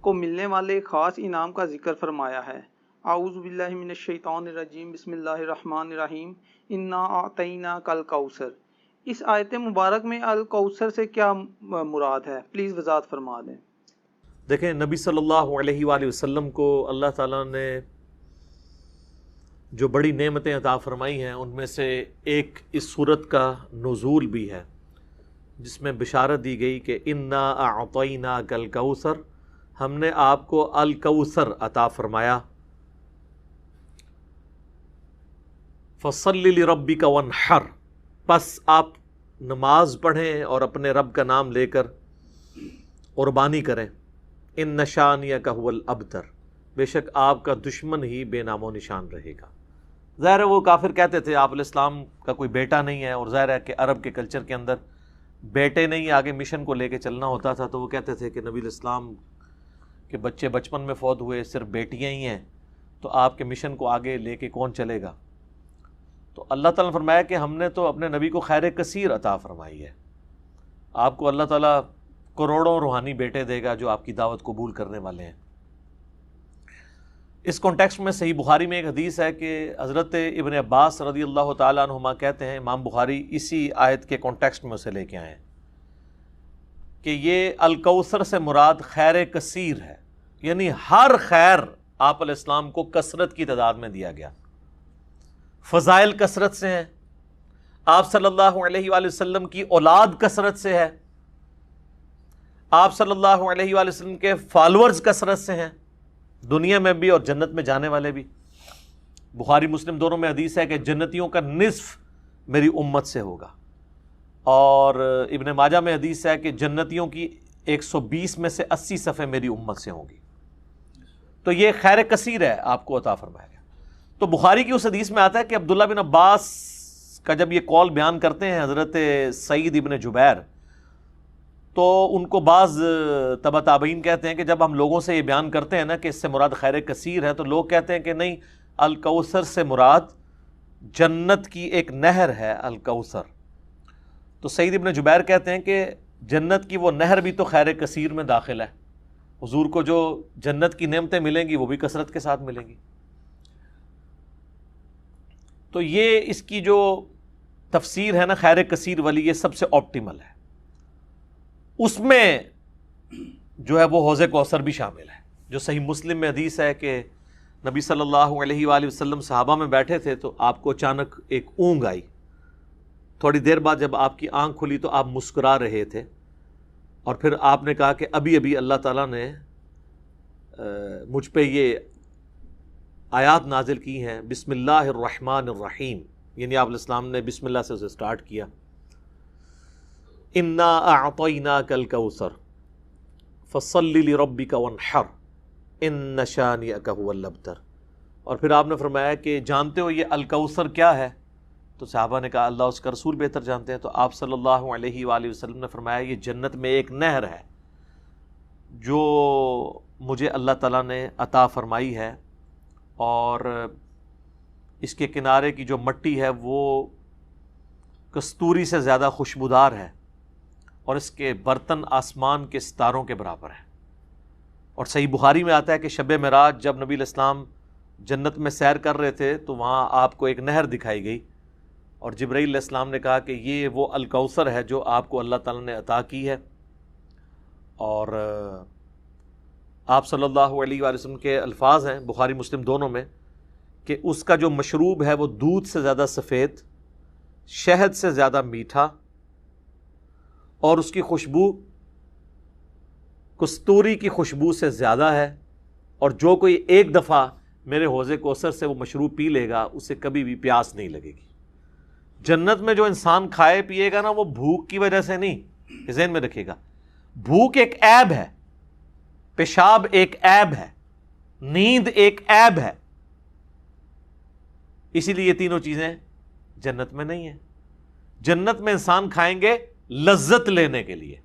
کو ملنے والے خاص انعام کا ذکر فرمایا ہے۔ اعوذ باللہ من الشیطان الرجیم، بسم اللہ الرحمن الرحیم، انا اعطیناک الکوثر۔ اس آیت مبارک میں الکوثر سے کیا مراد ہے؟ پلیز وضاحت فرما دیں۔ دیکھیں، نبی صلی اللہ علیہ وآلہ وسلم کو اللہ تعالیٰ نے جو بڑی نعمتیں عطا فرمائی ہیں ان میں سے ایک اس صورت کا نزول بھی ہے، جس میں بشارت دی گئی کہ انا اعطیناک الکوثر، ہم نے آپ کو الکوثر عطا فرمایا۔ فصلی لربک وانحر، پس آپ نماز پڑھیں اور اپنے رب کا نام لے کر قربانی کریں۔ ان شانئک ھو الابتر، بے شک آپ کا دشمن ہی بے نام و نشان رہے گا۔ ظاہر ہے وہ کافر کہتے تھے آپ علیہ السلام کا کوئی بیٹا نہیں ہے، اور ظاہر ہے کہ عرب کے کلچر کے اندر بیٹے نہیں آگے مشن کو لے کے چلنا ہوتا تھا، تو وہ کہتے تھے کہ نبی علیہ السلام کے بچے بچپن میں فوت ہوئے، صرف بیٹیاں ہی ہیں، تو آپ کے مشن کو آگے لے کے کون چلے گا؟ تو اللہ تعالیٰ نے فرمایا کہ ہم نے تو اپنے نبی کو خیر کثیر عطا فرمائی ہے، آپ کو اللہ تعالیٰ کروڑوں روحانی بیٹے دے گا جو آپ کی دعوت قبول کرنے والے ہیں۔ اس کانٹیکسٹ میں صحیح بخاری میں ایک حدیث ہے کہ حضرت ابن عباس رضی اللہ تعالیٰ عنہما کہتے ہیں، امام بخاری اسی آیت کے کانٹیکسٹ میں اسے لے کے آئے ہیں، کہ یہ الکوثر سے مراد خیر کثیر ہے، یعنی ہر خیر آپ علیہ السلام کو کثرت کی تعداد میں دیا گیا، فضائل کثرت سے ہیں، آپ صلی اللہ علیہ وآلہ وسلم کی اولاد کثرت سے ہے، آپ صلی اللہ علیہ وآلہ وسلم کے فالورز کثرت سے ہیں، دنیا میں بھی اور جنت میں جانے والے بھی۔ بخاری مسلم دونوں میں حدیث ہے کہ جنتیوں کا نصف میری امت سے ہوگا، اور ابن ماجہ میں حدیث ہے کہ جنتیوں کی 120 میں سے 80 صفحے میری امت سے ہوں گی۔ تو یہ خیر کثیر ہے آپ کو عطا فرمایا گیا۔ تو بخاری کی اس حدیث میں آتا ہے کہ عبداللہ بن عباس کا جب یہ قول بیان کرتے ہیں حضرت سعید ابن جبیر، تو ان کو بعض تبع تابعین کہتے ہیں کہ جب ہم لوگوں سے یہ بیان کرتے ہیں نا کہ اس سے مراد خیر کثیر ہے، تو لوگ کہتے ہیں کہ نہیں، الکوثر سے مراد جنت کی ایک نہر ہے الکوثر۔ تو سعید ابن جبیر کہتے ہیں کہ جنت کی وہ نہر بھی تو خیر کثیر میں داخل ہے، حضور کو جو جنت کی نعمتیں ملیں گی وہ بھی کثرت کے ساتھ ملیں گی۔ تو یہ اس کی جو تفسیر ہے نا خیر کثیر والی، یہ سب سے آپٹیمل ہے۔ اس میں جو ہے وہ حوض کوثر بھی شامل ہے، جو صحیح مسلم میں حدیث ہے کہ نبی صلی اللہ علیہ وآلہ وسلم صحابہ میں بیٹھے تھے تو آپ کو اچانک ایک اونگ آئی، تھوڑی دیر بعد جب آپ کی آنکھ کھلی تو آپ مسکرا رہے تھے، اور پھر آپ نے کہا کہ ابھی ابھی اللہ تعالیٰ نے مجھ پہ یہ آیات نازل کی ہیں، بسم اللہ الرحمن الرحیم، یعنی آپ علیہ السلام نے بسم اللہ سے اسے سٹارٹ کیا، انا اعطیناک الکوثر فصلی لربک وانحر ان شانئک ھو الابتر۔ اور پھر آپ نے فرمایا کہ جانتے ہو یہ الکوثر کیا ہے؟ تو صحابہ نے کہا اللہ اس کا رسول بہتر جانتے ہیں۔ تو آپ صلی اللہ علیہ وآلہ وسلم نے فرمایا یہ جنت میں ایک نہر ہے جو مجھے اللہ تعالیٰ نے عطا فرمائی ہے، اور اس کے کنارے کی جو مٹی ہے وہ کستوری سے زیادہ خوشبودار ہے، اور اس کے برتن آسمان کے ستاروں کے برابر ہیں۔ اور صحیح بخاری میں آتا ہے کہ شب معراج جب نبی علیہ السلام جنت میں سیر کر رہے تھے تو وہاں آپ کو ایک نہر دکھائی گئی، اور جبرائیل علیہ السلام نے کہا کہ یہ وہ الکوثر ہے جو آپ کو اللہ تعالیٰ نے عطا کی ہے۔ اور آپ صلی اللہ علیہ وآلہ وسلم کے الفاظ ہیں بخاری مسلم دونوں میں کہ اس کا جو مشروب ہے وہ دودھ سے زیادہ سفید، شہد سے زیادہ میٹھا، اور اس کی خوشبو کستوری کی خوشبو سے زیادہ ہے، اور جو کوئی ایک دفعہ میرے حوض کوثر سے وہ مشروب پی لے گا اسے کبھی بھی پیاس نہیں لگے گی۔ جنت میں جو انسان کھائے پیے گا نا وہ بھوک کی وجہ سے نہیں، ذہن میں رکھیے گا، بھوک ایک عیب ہے، پیشاب ایک عیب ہے، نیند ایک عیب ہے، اسی لیے یہ تینوں چیزیں جنت میں نہیں ہیں۔ جنت میں انسان کھائیں گے لذت لینے کے لیے،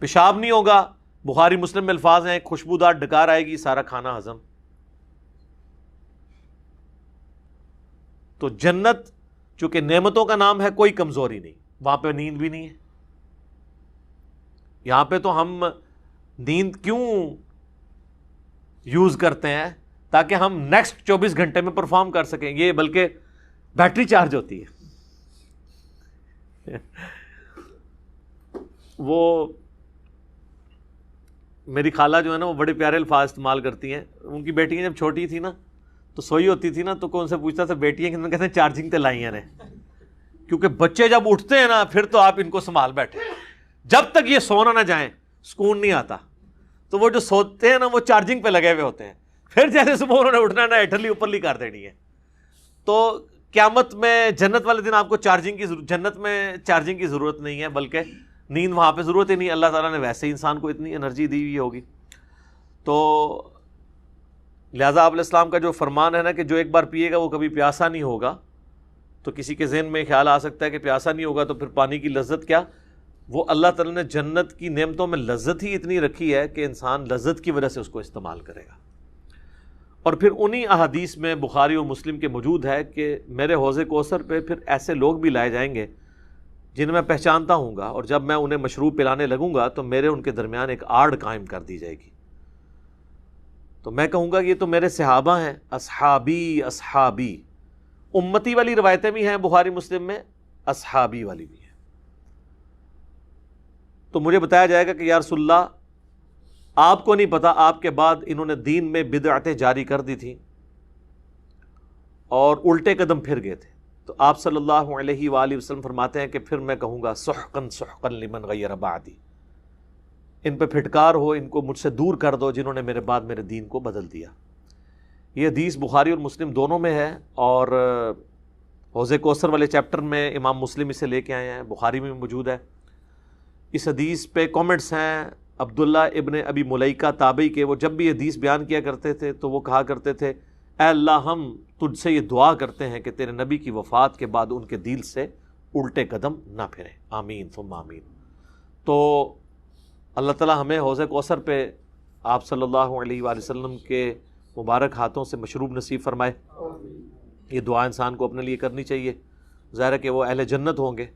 پیشاب نہیں ہوگا، بخاری مسلم میں الفاظ ہیں خوشبودار ڈکار آئے گی، سارا کھانا ہضم۔ تو جنت چونکہ نعمتوں کا نام ہے، کوئی کمزوری نہیں، وہاں پہ نیند بھی نہیں ہے۔ یہاں پہ تو ہم نیند کیوں یوز کرتے ہیں؟ تاکہ ہم نیکسٹ 24 گھنٹے میں پرفارم کر سکیں. یہ بلکہ بیٹری چارج ہوتی ہے. وہ میری خالہ جو ہے نا وہ بڑے پیارے الفاظ استعمال کرتی ہیں. ان کی بیٹیاں جب چھوٹی تھی نا تو سوئی ہوتی تھی نا تو کوئی ان سے پوچھتا تھا بیٹیاں کتنے، کہتے ہیں چارجنگ تے لائیں نے. کیونکہ بچے جب اٹھتے ہیں نا پھر تو آپ ان کو سنبھال بیٹھے، جب تک یہ سونا نہ جائیں سکون نہیں آتا. تو وہ جو سوتے ہیں نا وہ چارجنگ پہ لگے ہوئے ہوتے ہیں، پھر جیسے صبح انہوں نے اٹھنا ہے نا ایٹرلی اوپرلی کر دینی ہے. تو قیامت میں جنت والے دن آپ کو جنت میں چارجنگ کی ضرورت نہیں ہے، بلکہ نیند وہاں پہ ضرورت ہی نہیں. اللہ تعالیٰ نے ویسے ہی انسان کو اتنی انرجی دی ہوئی ہوگی. تو لہٰذا آپ علیہ السلام کا جو فرمان ہے نا کہ جو ایک بار پیے گا وہ کبھی پیاسا نہیں ہوگا. تو کسی کے ذہن میں خیال آ سکتا ہے کہ پیاسا نہیں ہوگا تو پھر پانی کی لذت کیا؟ وہ اللہ تعالیٰ نے جنت کی نعمتوں میں لذت ہی اتنی رکھی ہے کہ انسان لذت کی وجہ سے اس کو استعمال کرے گا. اور پھر انہی احادیث میں بخاری اور مسلم کے موجود ہے کہ میرے حوض کوثر پہ پھر ایسے لوگ بھی لائے جائیں گے جنہیں میں پہچانتا ہوں گا، اور جب میں انہیں مشروب پلانے لگوں گا تو میرے ان کے درمیان ایک آڑ قائم کر دی جائے گی. تو میں کہوں گا یہ تو میرے صحابہ ہیں، اصحابی اصحابی. امتی والی روایتیں بھی ہیں بخاری مسلم میں، اصحابی والی بھی ہیں. تو مجھے بتایا جائے گا کہ یا رسول اللہ آپ کو نہیں پتا آپ کے بعد انہوں نے دین میں بدعتیں جاری کر دی تھیں اور الٹے قدم پھر گئے تھے. تو آپ صلی اللہ علیہ وآلہ وسلم فرماتے ہیں کہ پھر میں کہوں گا سحقن سحقن لمن غیر بعدی، ان پہ پھٹکار ہو، ان کو مجھ سے دور کر دو جنہوں نے میرے بعد میرے دین کو بدل دیا. یہ حدیث بخاری اور مسلم دونوں میں ہے، اور حوض کوثر والے چیپٹر میں امام مسلم اسے لے کے آئے ہیں، بخاری میں موجود ہے. اس حدیث پہ کامنٹس ہیں عبداللہ ابن ابی ملیکہ تابعی کے. وہ جب بھی حدیث بیان کیا کرتے تھے تو وہ کہا کرتے تھے اے اللہ ہم تجھ سے یہ دعا کرتے ہیں کہ تیرے نبی کی وفات کے بعد ان کے دل سے الٹے قدم نہ پھریں، آمین ثم آمین. تو اللہ تعالیٰ ہمیں حوض کوثر پہ آپ صلی اللہ علیہ وآلہ وسلم کے مبارک ہاتھوں سے مشروب نصیب فرمائے. یہ دعا انسان کو اپنے لیے کرنی چاہیے. ظاہر ہے کہ وہ اہل جنت ہوں گے.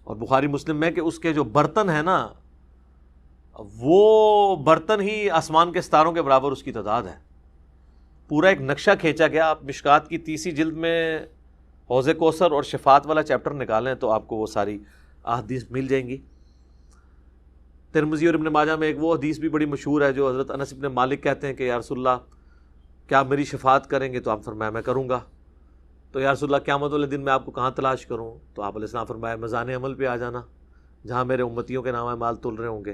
اور بخاری مسلم میں کہ اس کے جو برتن ہیں نا وہ برتن ہی آسمان کے ستاروں کے برابر اس کی تعداد ہے. پورا ایک نقشہ کھینچا گیا. آپ مشکات کی 30 جلد میں حوض کوثر اور شفاعت والا چیپٹر نکالیں تو آپ کو وہ ساری احادیث مل جائیں گی. ترمذی اور ابن ماجہ میں ایک وہ حدیث بھی بڑی مشہور ہے جو حضرت انس ابن مالک کہتے ہیں کہ یا رسول اللہ کیا میری شفاعت کریں گے؟ تو آپ فرمایا میں کروں گا. تو یا رسول اللہ قیامت والے دن میں آپ کو کہاں تلاش کروں؟ تو آپ علیہ السلام فرمایا میزان عمل پہ آ جانا جہاں میرے امتیوں کے نام مال تل رہے ہوں گے.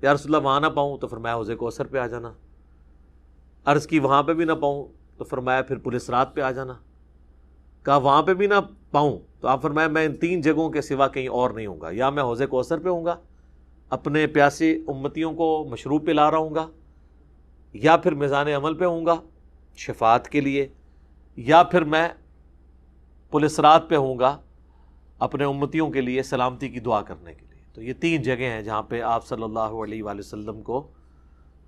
یا رسول اللہ وہاں نہ پاؤں تو فرمایا حوض کوثر پہ آ جانا. عرض کی وہاں پہ بھی نہ پاؤں تو فرمایا پھر پولیس رات پہ آ جانا. کہا وہاں پہ بھی نہ پاؤں تو آپ فرمایا میں ان 3 جگہوں کے سوا کہیں اور نہیں ہوں گا. یا میں حوض کوثر پہ ہوں گا اپنے پیاسے امتیوں کو مشروب پلا رہا ہوں گا، یا پھر میزان عمل پہ ہوں گا شفاعت کے لیے، یا پھر میں پولیس رات پہ ہوں گا اپنے امتیوں کے لیے سلامتی کی دعا کرنے کے لیے. تو یہ 3 جگہیں ہیں جہاں پہ آپ صلی اللہ علیہ وآلہ وسلم کو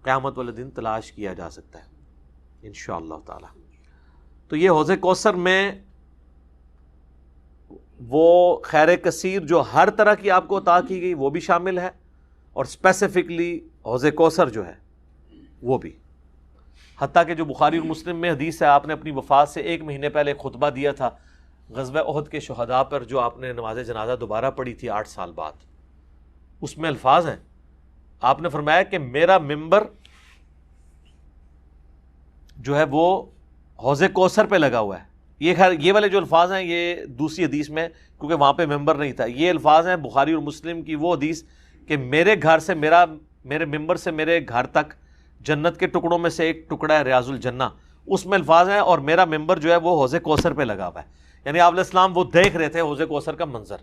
قیامت والے دن تلاش کیا جا سکتا ہے انشاءاللہ تعالی. تو یہ حوض کوثر میں وہ خیر کثیر جو ہر طرح کی آپ کو عطا کی گئی وہ بھی شامل ہے، اور اسپیسیفکلی حوض کوثر جو ہے وہ بھی. حتیٰ کہ جو بخاری اور مسلم میں حدیث ہے آپ نے اپنی وفات سے 1 مہینے پہلے خطبہ دیا تھا غزوہ احد کے شہداء پر، جو آپ نے نماز جنازہ دوبارہ پڑھی تھی 8 سال بعد. اس میں الفاظ ہیں آپ نے فرمایا کہ میرا ممبر جو ہے وہ حوض کوثر پہ لگا ہوا ہے. یہ والے جو الفاظ ہیں یہ دوسری حدیث میں، کیونکہ وہاں پہ ممبر نہیں تھا. یہ الفاظ ہیں بخاری اور مسلم کی وہ حدیث کہ میرے گھر سے میرے ممبر سے میرے گھر تک جنت کے ٹکڑوں میں سے ایک ٹکڑا ہے ریاض الجنہ. اس میں الفاظ ہیں اور میرا ممبر جو ہے وہ حوض کوثر پہ لگا ہوا ہے. یعنی آپ علیہ السلام وہ دیکھ رہے تھے حوض کوثر کا منظر،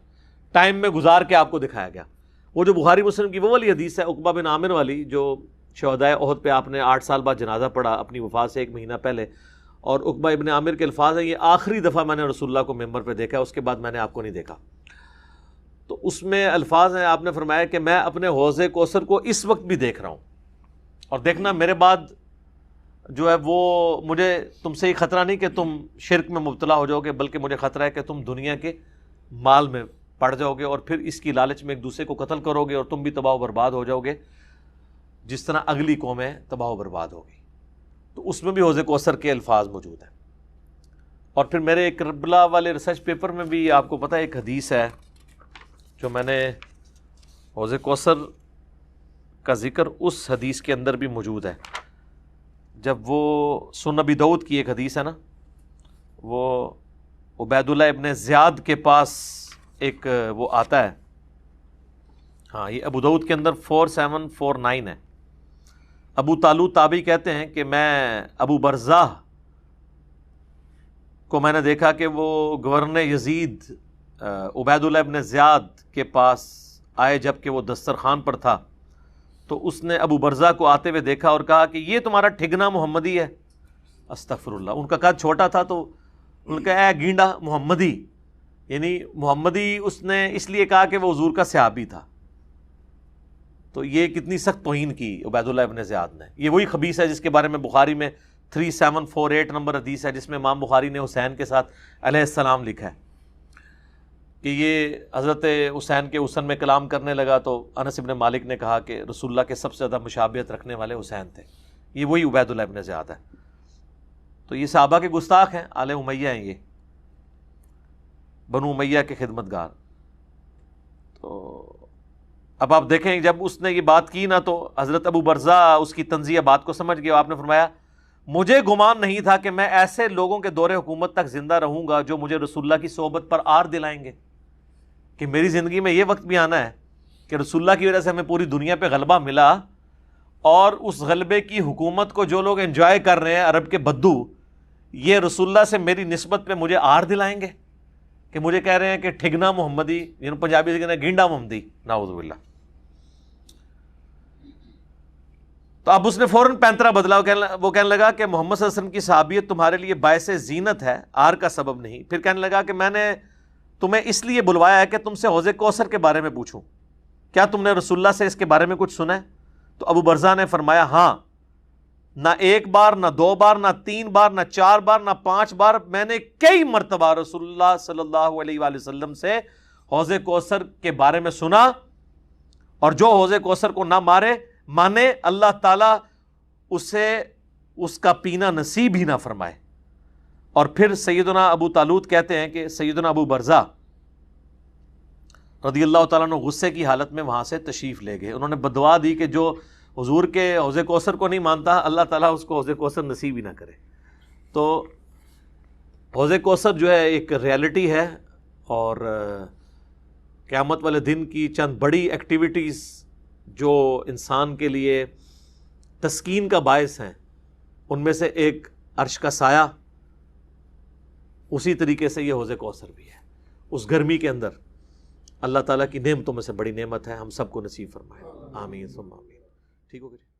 ٹائم میں گزار کے آپ کو دکھایا گیا. وہ جو بخاری مسلم کی وہ والی حدیث ہے عقبہ بن عامر والی، جو شہدائے احد پہ آپ نے 8 سال بعد جنازہ پڑھا اپنی وفات سے 1 مہینہ پہلے. اور عقبہ ابن عامر کے الفاظ ہیں یہ آخری دفعہ میں نے رسول اللہ کو ممبر پہ دیکھا، اس کے بعد میں نے آپ کو نہیں دیکھا. تو اس میں الفاظ ہیں آپ نے فرمایا کہ میں اپنے حوض کوثر کو اس وقت بھی دیکھ رہا ہوں، اور دیکھنا میرے بعد جو ہے وہ مجھے تم سے یہ خطرہ نہیں کہ تم شرک میں مبتلا ہو جاؤ گے، بلکہ مجھے خطرہ ہے کہ تم دنیا کے مال میں پڑ جاؤ گے اور پھر اس کی لالچ میں ایک دوسرے کو قتل کرو گے اور تم بھی تباہ و برباد ہو جاؤ گے. جس طرح اگلی قومیں تباہ و برباد ہو گئی. تو اس میں بھی حوض کوثر کے الفاظ موجود ہیں. اور پھر میرے کربلا والے ریسرچ پیپر میں بھی آپ کو پتہ ہے ایک حدیث ہے جو میں نے حوض کوثر کا ذکر اس حدیث کے اندر بھی موجود ہے. جب وہ سنن ابی داؤد کی ایک حدیث ہے نا، وہ عبید اللہ ابن زیاد کے پاس ایک وہ آتا ہے، ہاں یہ ابو داؤد کے اندر 4749 ہے. ابو طالوت تابعی کہتے ہیں کہ میں ابو برزہ کو میں نے دیکھا کہ وہ گورنر یزید عبید اللہ ابن زیاد کے پاس آئے جب کہ وہ دسترخوان پر تھا. تو اس نے ابو برزہ کو آتے ہوئے دیکھا اور کہا کہ یہ تمہارا ٹھگنا محمدی ہے. استغفر اللہ. ان کا قد چھوٹا تھا تو ان کا اے گینڈا محمدی، یعنی محمدی اس نے اس لیے کہا کہ وہ حضور کا صحابی تھا. تو یہ کتنی سخت توہین کی عبید اللہ ابن زیاد نے. یہ وہی خبیث ہے جس کے بارے میں بخاری میں 3748 نمبر حدیث ہے، جس میں امام بخاری نے حسین کے ساتھ علیہ السلام لکھا ہے کہ یہ حضرت حسین کے حسن میں کلام کرنے لگا تو انس ابن مالک نے کہا کہ رسول اللہ کے سب سے زیادہ مشابہت رکھنے والے حسین تھے. یہ وہی عبید اللہ ابن زیاد ہے. تو یہ صحابہ کے گستاخ ہیں، آل امیہ ہیں، یہ بنو امیہ کے خدمت گار. تو اب آپ دیکھیں جب اس نے یہ بات کی نا تو حضرت ابو برزہ اس کی طنزیہ بات کو سمجھ گیا. آپ نے فرمایا مجھے گمان نہیں تھا کہ میں ایسے لوگوں کے دور حکومت تک زندہ رہوں گا جو مجھے رسول اللہ کی صحبت پر آر دلائیں گے، کہ میری زندگی میں یہ وقت بھی آنا ہے کہ رسول اللہ کی وجہ سے ہمیں پوری دنیا پہ غلبہ ملا، اور اس غلبے کی حکومت کو جو لوگ انجوائے کر رہے ہیں عرب کے بدو، یہ رسول اللہ سے میری نسبت پہ مجھے آر دلائیں گے، کہ مجھے کہہ رہے ہیں کہ ٹھگنا محمدی، یعنی پنجابی سے کہنا گینڈا محمدی، نعوذ باللہ. تو اب اس نے فوراً پینترا بدلا. وہ کہنے لگا کہ محمد صلی اللہ علیہ وسلم کی صحابیت تمہارے لیے باعث زینت ہے، آر کا سبب نہیں. پھر کہنے لگا کہ میں نے تمہیں اس لیے بلوایا ہے کہ تم سے حوض کوثر کے بارے میں پوچھوں، کیا تم نے رسول اللہ سے اس کے بارے میں کچھ سنا ہے؟ تو ابو برزہ نے فرمایا ہاں، نہ ایک بار، نہ دو بار، نہ تین بار، نہ چار بار، نہ 5 بار، میں نے کئی مرتبہ رسول اللہ صلی اللہ علیہ وآلہ وسلم سے حوض کوثر کے بارے میں سنا، اور جو حوض کوثر کو نہ مانے اللہ تعالیٰ اسے اس کا پینا نصیب ہی نہ فرمائے. اور پھر سیدنا ابو طالوت کہتے ہیں کہ سیدنا ابو برزہ رضی اللہ تعالیٰ عنہ غصے کی حالت میں وہاں سے تشریف لے گئے. انہوں نے بدعا دی کہ جو حضور کے حوض کوثر کو نہیں مانتا اللہ تعالیٰ اس کو حوض کوثر نصیب ہی نہ کرے. تو حوض کوثر جو ہے ایک ریالٹی ہے، اور قیامت والے دن کی چند بڑی ایکٹیویٹیز جو انسان کے لیے تسکین کا باعث ہیں، ان میں سے ایک عرش کا سایہ، اسی طریقے سے یہ حوض کوثر بھی ہے. اس گرمی کے اندر اللہ تعالیٰ کی نعمتوں میں سے بڑی نعمت ہے، ہم سب کو نصیب فرمائے. آمین ثم آمین. ٹھیک ہو گیا.